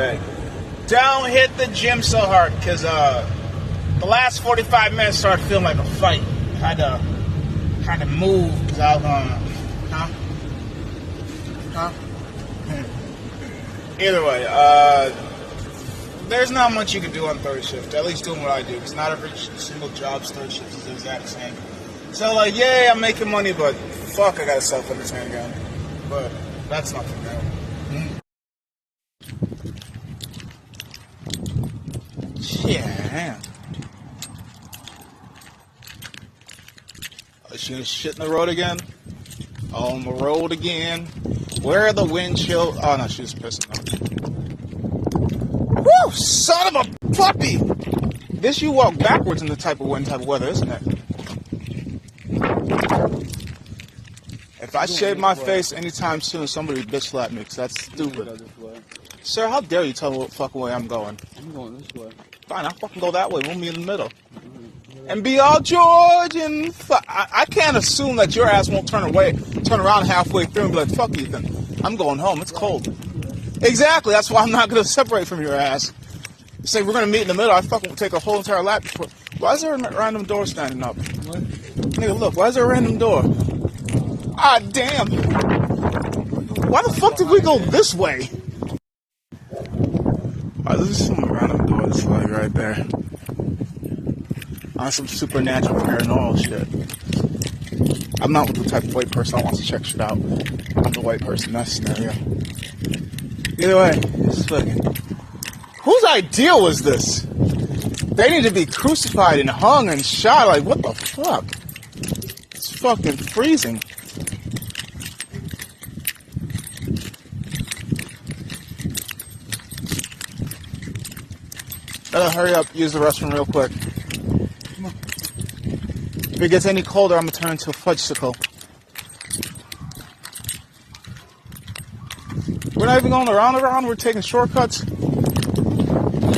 day. Don't hit the gym so hard because the last 45 minutes started feeling like a fight. Had to move because I was going, Either way, there's not much you can do on third shift. At least doing what I do, because not every single job's third shift is the exact same. So like, yeah, I'm making money, but fuck, I gotta self-entertain again. But that's nothing new. Yeah. Is she gonna shit in the road again? On the road again? Where are the windshield? Oh no, she was pissing though. Woo! Son of a puppy! This you walk backwards in the type of wind, type of weather, isn't it? If I shave my face anytime soon, somebody bitch slap me, because that's stupid. Sir, how dare you tell me what fucking way I'm going? I'm going this way. Fine, I'll fucking go that way. We'll meet in the middle. And be all George and I can't assume that your ass won't turn around halfway through and be like, fuck Ethan, I'm going home, it's cold. Exactly, that's why I'm not going to separate from your ass. Say we're going to meet in the middle, I fucking take a whole entire lap before. Why is there a random door standing up? What? Nigga, look, why is there a random door? Ah, damn. Why the fuck did we go this way? Alright, this is some random door that's like right there. On some supernatural paranormal shit. I'm not the type of white person that wants to check shit out. I'm the white person in that scenario. Either way, it's fucking... Whose idea was this? They need to be crucified and hung and shot. Like, what the fuck? It's fucking freezing. Better hurry up, use the restroom real quick. If it gets any colder, I'm gonna turn into a fudgesicle. We're not even going around, we're taking shortcuts.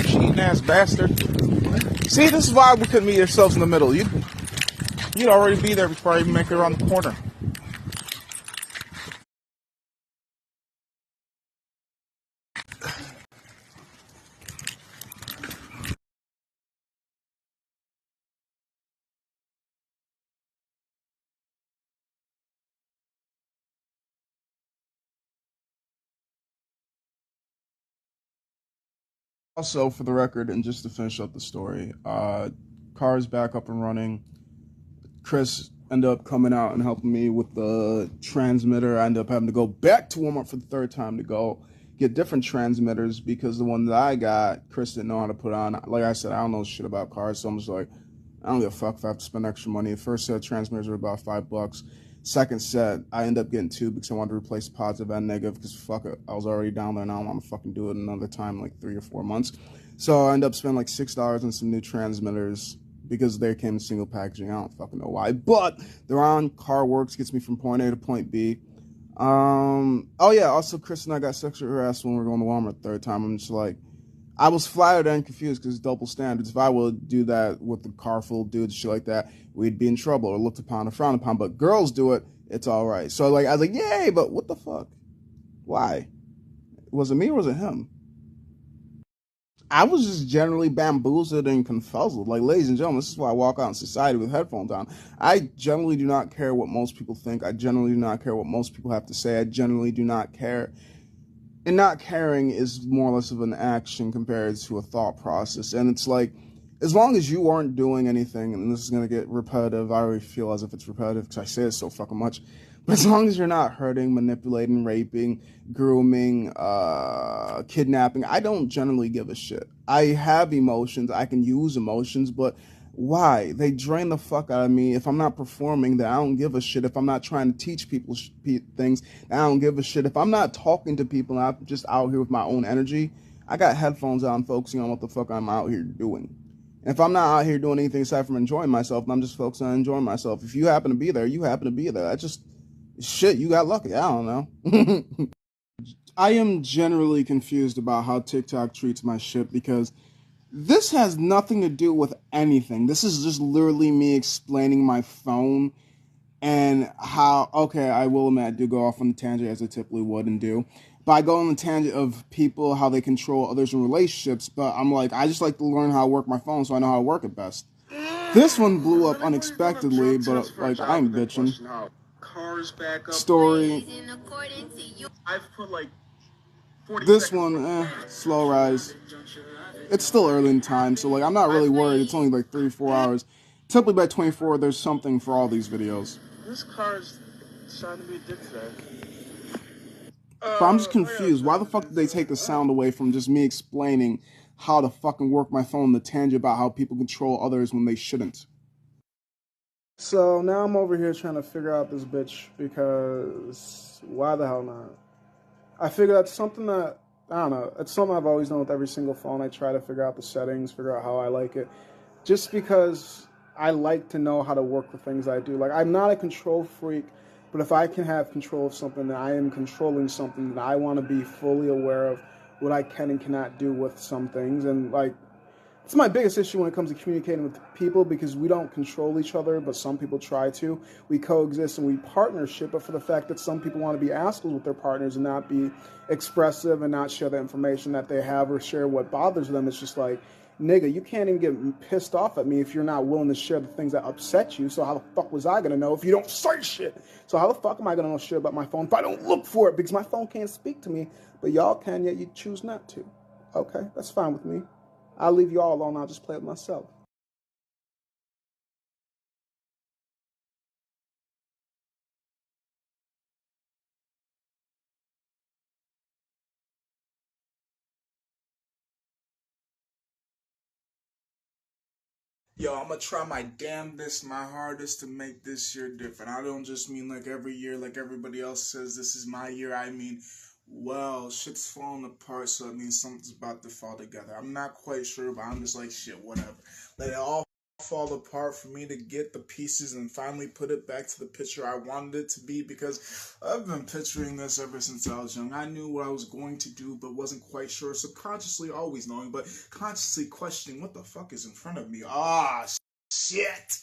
Cheating ass bastard. See, this is why we couldn't meet ourselves in the middle. You'd already be there before I even make it around the corner. Also, for the record, and just to finish up the story, car is back up and running. Chris ended up coming out and helping me with the transmitter. I ended up having to go back to Walmart for the third time to go get different transmitters because the one that I got, Chris didn't know how to put on. Like I said, I don't know shit about cars, so I'm just like, I don't give a fuck if I have to spend extra money. The first set of transmitters were about $5. Second set, I ended up getting two because I wanted to replace positive and negative because fuck it, I was already down there and I don't want to fucking do it another time, like 3 or 4 months. So I ended up spending like $6 on some new transmitters because they came in single packaging. I don't fucking know why, but they're on. Car works, gets me from point A to point B. Oh yeah, also Chris and I got sexually harassed when we were going to Walmart the third time. I'm just like, I was flattered and confused because it's double standards. If I would do that with a car full of dudes, shit like that, we'd be in trouble or looked upon or frowned upon. But girls do it, it's all right. So like, I was like, yay, but what the fuck? Why? Was it me or was it him? I was just generally bamboozled and confuzzled. Like, ladies and gentlemen, this is why I walk out in society with headphones on. I generally do not care what most people think. I generally do not care what most people have to say. I generally do not care. And not caring is more or less of an action compared to a thought process. And it's like, as long as you aren't doing anything, and this is going to get repetitive, I already feel as if it's repetitive because I say it so fucking much, but as long as you're not hurting, manipulating, raping, grooming, kidnapping, I don't generally give a shit. I have emotions, I can use emotions, but why? They drain the fuck out of me. If I'm not performing, then I don't give a shit. If I'm not trying to teach people things, I don't give a shit. If I'm not talking to people and I'm just out here with my own energy, I got headphones on focusing on what the fuck I'm out here doing. And if I'm not out here doing anything aside from enjoying myself, then I'm just focusing on enjoying myself. If you happen to be there, you happen to be there. That's just shit, you got lucky. I don't know. I am generally confused about how TikTok treats my shit because this has nothing to do with anything. This is just literally me explaining my phone and how, okay, I will admit I do go off on a tangent as I typically would and do. But I go on the tangent of people, how they control others in relationships. But I'm like, I just like to learn how to work my phone so I know how to work it best. This one blew up unexpectedly, but like, I'm bitching. Story. This one, slow rise. It's still early in time, so like, I'm not really worried. It's only like 3-4 hours. Typically by 24, there's something for all these videos. This car's trying to be a dick today. But I'm just confused. Why the fuck did they take the sound away from just me explaining how to fucking work my phone, the tangent about how people control others when they shouldn't? So now I'm over here trying to figure out this bitch because why the hell not? I figure that's something that, I don't know, it's something I've always done with every single phone. I try to figure out the settings, figure out how I like it. Just because I like to know how to work the things I do. Like, I'm not a control freak, but if I can have control of something, then I am controlling something, that I want to be fully aware of what I can and cannot do with some things. And like, it's my biggest issue when it comes to communicating with people, because we don't control each other, but some people try to. We coexist and we partnership, but for the fact that some people want to be assholes with their partners and not be expressive and not share the information that they have or share what bothers them, it's just like, nigga, you can't even get pissed off at me if you're not willing to share the things that upset you. So how the fuck was I going to know if you don't say shit? So how the fuck am I going to know shit about my phone if I don't look for it? Because my phone can't speak to me, but y'all can, yet you choose not to. Okay, that's fine with me. I'll leave you all alone. I'll just play it myself. Yo, I'm gonna try my damnedest, my hardest to make this year different. I don't just mean like every year, like everybody else says this is my year. I mean, well, shit's falling apart, so it means something's about to fall together. I'm not quite sure, but I'm just like, shit, whatever. Let it all fall apart for me to get the pieces and finally put it back to the picture I wanted it to be, because I've been picturing this ever since I was young. I knew what I was going to do, but wasn't quite sure. Subconsciously always knowing, but consciously questioning what the fuck is in front of me. Ah, shit.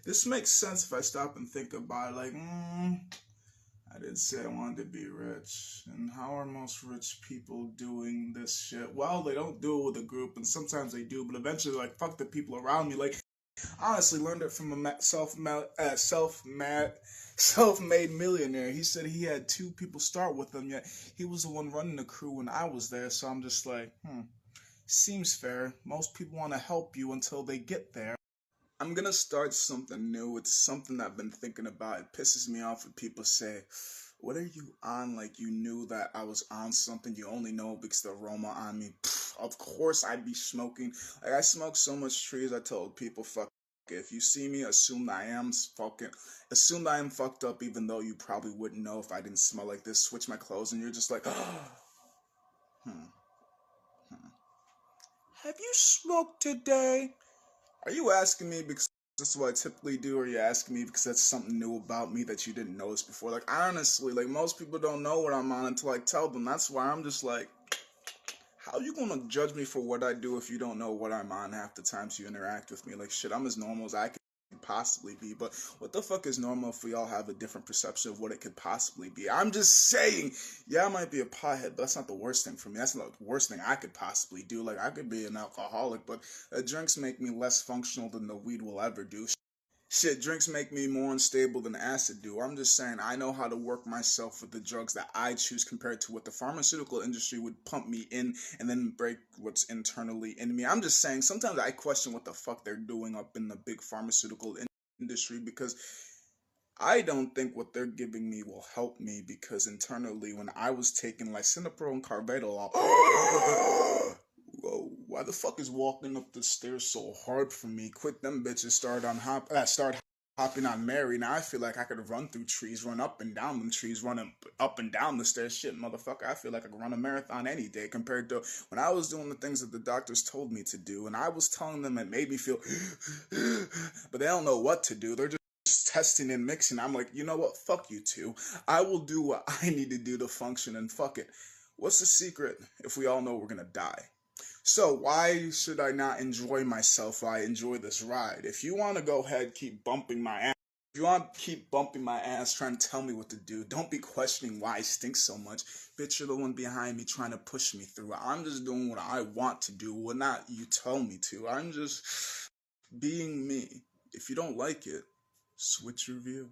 This makes sense if I stop and think about it. Like, I did say I wanted to be rich. And how are most rich people doing this shit? Well, they don't do it with a group, and sometimes they do, but eventually, like, fuck the people around me. Like, honestly, learned it from a self-made millionaire. He said he had 2 people start with him, yet he was the one running the crew when I was there. So I'm just like, seems fair. Most people want to help you until they get there. I'm gonna start something new. It's something I've been thinking about. It pisses me off when people say, what are you on? Like, you knew that I was on something. You only know because the aroma on me. Pfft, of course I'd be smoking. Like, I smoke so much trees, I told people, fuck, if you see me, assume that I am fucked up, even though you probably wouldn't know if I didn't smell like this. Switch my clothes and you're just like, hmm. Have you smoked today? Are you asking me because that's what I typically do, or are you asking me because that's something new about me that you didn't notice before? Like, honestly, like, most people don't know what I'm on until I tell them. That's why I'm just like, how you gonna judge me for what I do if you don't know what I'm on half the times you interact with me? Like, shit, I'm as normal as I could possibly be, but what the fuck is normal if we all have a different perception of what it could possibly be? I'm just saying, yeah, I might be a pothead, but that's not the worst thing for me. That's not the worst thing I could possibly do. Like, I could be an alcoholic, but drinks make me less functional than the weed will ever do. Shit, drinks make me more unstable than acid do. I'm just saying, I know how to work myself with the drugs that I choose compared to what the pharmaceutical industry would pump me in and then break what's internally in me. I'm just saying, sometimes I question what the fuck they're doing up in the big pharmaceutical industry, because I don't think what they're giving me will help me, because internally, when I was taking lisinopril and carvedilol, whoa, why the fuck is walking up the stairs so hard for me? Quit them bitches, start hopping on Mary. Now I feel like I could run through trees, run up and down them trees, running up and down the stairs. Shit, motherfucker, I feel like I could run a marathon any day compared to when I was doing the things that the doctors told me to do, and I was telling them it made me feel, but they don't know what to do. They're just testing and mixing. I'm like, you know what? Fuck you two. I will do what I need to do to function, and fuck it. What's the secret if we all know we're gonna die? So why should I not enjoy myself while I enjoy this ride? If you want to go ahead, keep bumping my ass. If you want to keep bumping my ass trying to tell me what to do, don't be questioning why I stink so much. Bitch, you're the one behind me trying to push me through. I'm just doing what I want to do, what not you tell me to. I'm just being me. If you don't like it, switch your view.